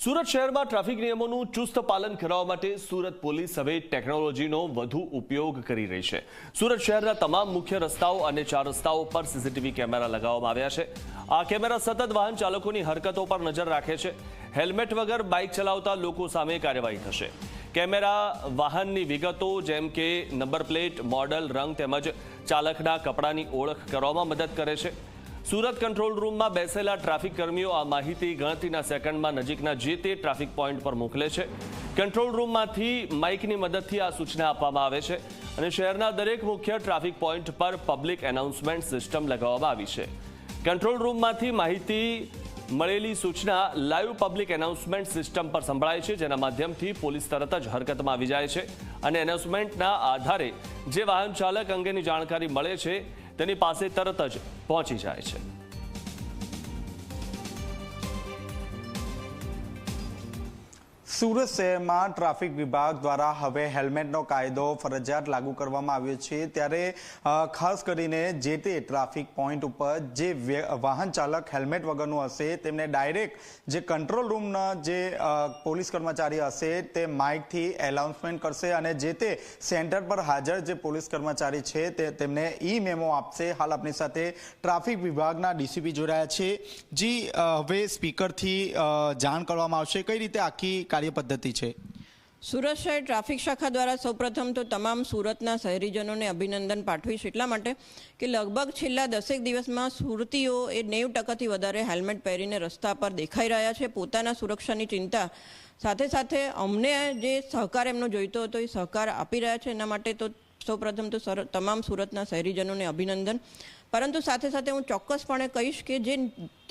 સુરત શહેરમાં ટ્રાફિક નિયમોનું ચુસ્ત પાલન કરવા માટે સુરત પોલીસ હવે ટેકનોલોજીનો વધુ ઉપયોગ કરી રહી છે। સુરત શહેરના તમામ મુખ્ય રસ્તાઓ અને 4 રસ્તાઓ પર સીસીટીવી કેમેરા લગાવવામાં આવ્યા છે। આ કેમેરા સતત વાહન ચાલકોની હરકતો પર નજર રાખે છે। હેલ્મેટ વગર બાઇક ચલાવતા લોકો સામે કાર્યવાહી થશે। કેમેરા વાહનની વિગતો જેમ કે નંબર પ્લેટ, મોડલ, રંગ તેમજ ચાલકના કપડાની ઓળખ કરવામાં મદદ કરે છે। સુરત કંટ્રોલ રૂમમાં બેસેલા ટ્રાફિક કર્મીઓ આ માહિતી ગણતરીના સેકન્ડમાં નજીકના જે તે ટ્રાફિક પોઈન્ટ પર મોકલે છે। કંટ્રોલ રૂમમાંથી માઇકની મદદથી આ સૂચના આપવામાં આવે છે અને શહેરના દરેક મુખ્ય ટ્રાફિક પોઈન્ટ પર પબ્લિક એનાઉન્સમેન્ટ સિસ્ટમ લગાવવામાં આવી છે। કંટ્રોલ રૂમમાંથી માહિતી મળેલી સૂચના લાઈવ પબ્લિક એનાઉન્સમેન્ટ સિસ્ટમ પર સંભળાય છે, જેના માધ્યમથી પોલીસ તરત જ હરકતમાં આવી જાય છે અને એનાઉન્સમેન્ટના આધારે જે વાહન ચાલક અંગેની જાણકારી મળે છે તેની પાસે તરત જ પહોંચી જાય છે। સુરત શહેરમાં ટ્રાફિક વિભાગ દ્વારા હવે હેલ્મેટનો કાયદો ફરજિયાત લાગુ કરવામાં આવ્યો છે। ત્યારે ખાસ કરીને જે તે ટ્રાફિક પોઈન્ટ ઉપર જે વાહન ચાલક હેલ્મેટ વગરનું હશે તેમને ડાયરેક્ટ જે કંટ્રોલ રૂમના જે પોલીસ કર્મચારી હશે તે માઇકથી એનાઉન્સમેન્ટ કરશે અને જે તે સેન્ટર પર હાજર જે પોલીસ કર્મચારી છે તેમને ઈ મેમો આપશે। હાલ આપણી સાથે ટ્રાફિક વિભાગના ડીસીપી જોડાયા છે। જી, હવે સ્પીકરથી જાણ કરવામાં આવશે કઈ રીતે આખી કાર્ય પદ્ધતિ છે? સુરત શહેર ટ્રાફિક શાખા દ્વારા સૌપ્રથમ તો તમામ સુરતના શહેરીજનોને અભિનંદન પાઠવીશ એટલા માટે કે લગભગ છેલ્લા 10 દિવસમાં સુરતીઓ એ 90% વધારે હેલ્મેટ પહેરીને રસ્તા પર દેખાઈ રહ્યા છે। પોતાના સુરક્ષાની ચિંતા સાથે સાથે અમને જે સહકાર એમનો જોઈતો હતો એ સહકાર આપી રહ્યા છે। એના માટે તો સૌપ્રથમ તો તમામ સુરતના શહેરીજનોને અભિનંદન। પરંતુ સાથે સાથે હું ચોક્કસપણે કહીશ કે જે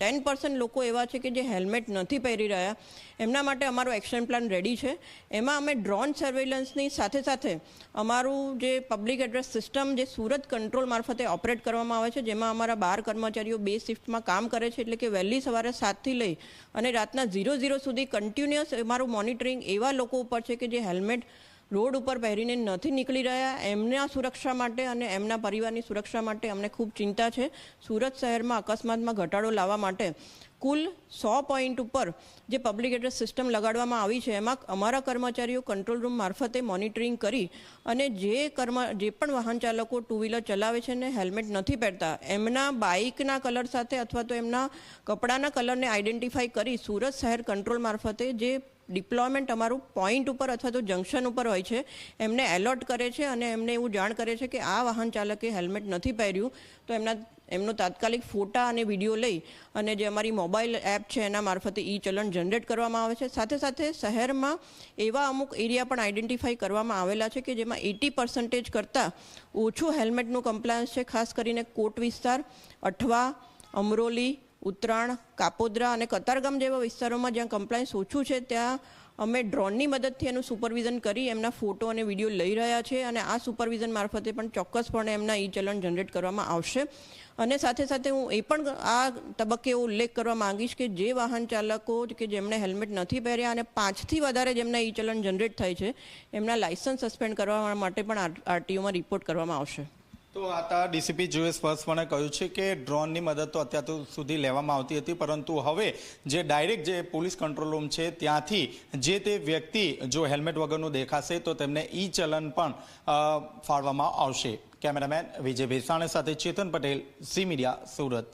10% લોકો એવા છે કે જે હેલ્મેટ નથી પહેરી રહ્યા એમના માટે અમારો એક્શન પ્લાન રેડી છે। એમાં અમે ડ્રોન સર્વેલન્સની સાથે સાથે અમારું જે પબ્લિક એડ્રેસ સિસ્ટમ જે સુરત કંટ્રોલ મારફતે ઓપરેટ કરવામાં આવે છે, જેમાં અમારા 12 કર્મચારીઓ 2 શિફ્ટમાં કામ કરે છે, એટલે કે વહેલી સવારે 7થી લઈ અને રાતના 00 સુધી કન્ટિન્યુઅસ અમારું મોનિટરિંગ એવા લોકો ઉપર છે કે જે હેલ્મેટ રોડ ઉપર પહેરીને નથી નીકળી રહ્યા। એમના સુરક્ષા માટે અને એમના પરિવારની સુરક્ષા માટે અમને ખૂબ ચિંતા છે। સુરત શહેરમાં અકસ્માતમાં ઘટાડો લાવવા માટે કુલ 100 પોઈન્ટ ઉપર જે પબ્લિક એડ્રેસ સિસ્ટમ લગાડવામાં આવી છે એમાં અમારા કર્મચારીઓ કંટ્રોલ રૂમ મારફતે મોનિટરિંગ કરી અને જે પણ વાહન ચાલકો 2 વ્હીલર ચલાવે છે ને હેલ્મેટ નથી પહેરતા એમના બાઇકના કલર સાથે અથવા તો એમના કપડાના કલરને આઈડેન્ટિફાઈ કરી સુરત શહેર કંટ્રોલ મારફતે જે ડિપ્લોયમેન્ટ અમારું પોઈન્ટ ઉપર અથવા તો જંકશન ઉપર હોય છે એમને એલર્ટ કરે છે અને એમને એવું જાણ કરે છે કે આ વાહન ચાલકે હેલ્મેટ નથી પહેર્યું તો એમનો તાત્કાલિક ફોટા અને વિડીયો લઈ અને જે અમારી મોબાઈલ એપ છે એના મારફતે ઈ ચલણ જનરેટ કરવામાં આવે છે। સાથે સાથે શહેરમાં એવા અમુક એરિયા પણ આઈડેન્ટિફાઈ કરવામાં આવેલા છે કે જેમાં 80% કરતાં ઓછું હેલ્મેટનું કમ્પ્લાયન્સ છે। ખાસ કરીને કોટ વિસ્તાર, અઠવા, અમરોલી, ઉત્તરાણ, કાપોદ્રા અને કતારગામ જેવા વિસ્તારોમાં જ્યાં કમ્પ્લાયન્સ ઓછું છે ત્યાં અમે ડ્રોનની મદદથી એનું સુપરવિઝન કરી એમના ફોટો અને વિડીયો લઈ રહ્યા છે અને આ સુપરવિઝન મારફતે પણ ચોક્કસપણે એમના ઈ ચલણ જનરેટ કરવામાં આવશે। અને સાથે સાથે હું એ પણ આ તબક્કે ઉલ્લેખ કરવા માંગીશ કે જે વાહન ચાલકો કે જેમણે હેલ્મેટ નથી પહેર્યા અને 5થી વધારે જેમના ઈ ચલણ જનરેટ થાય છે એમના લાયસન્સ સસ્પેન્ડ કરવા માટે પણ આરટીઓમાં રિપોર્ટ કરવામાં આવશે। તો આ ડીસીપી જોએ સ્પષ્ટપણે કહ્યું છે કે ડ્રોનની મદદ તો અત્યાર સુધી લેવામાં આવતી હતી, પરંતુ હવે જે ડાયરેક્ટ જે પોલીસ કંટ્રોલ રૂમ છે ત્યાંથી જે તે વ્યક્તિ જો હેલ્મેટ વગરનું દેખાશે તો તેમને ઈ ચલણ પણ ફાળવામાં આવશે। કેમેરામેન વિજય ભેસાણ સાથે ચેતન પટેલ, ઝી મીડિયા, સુરત।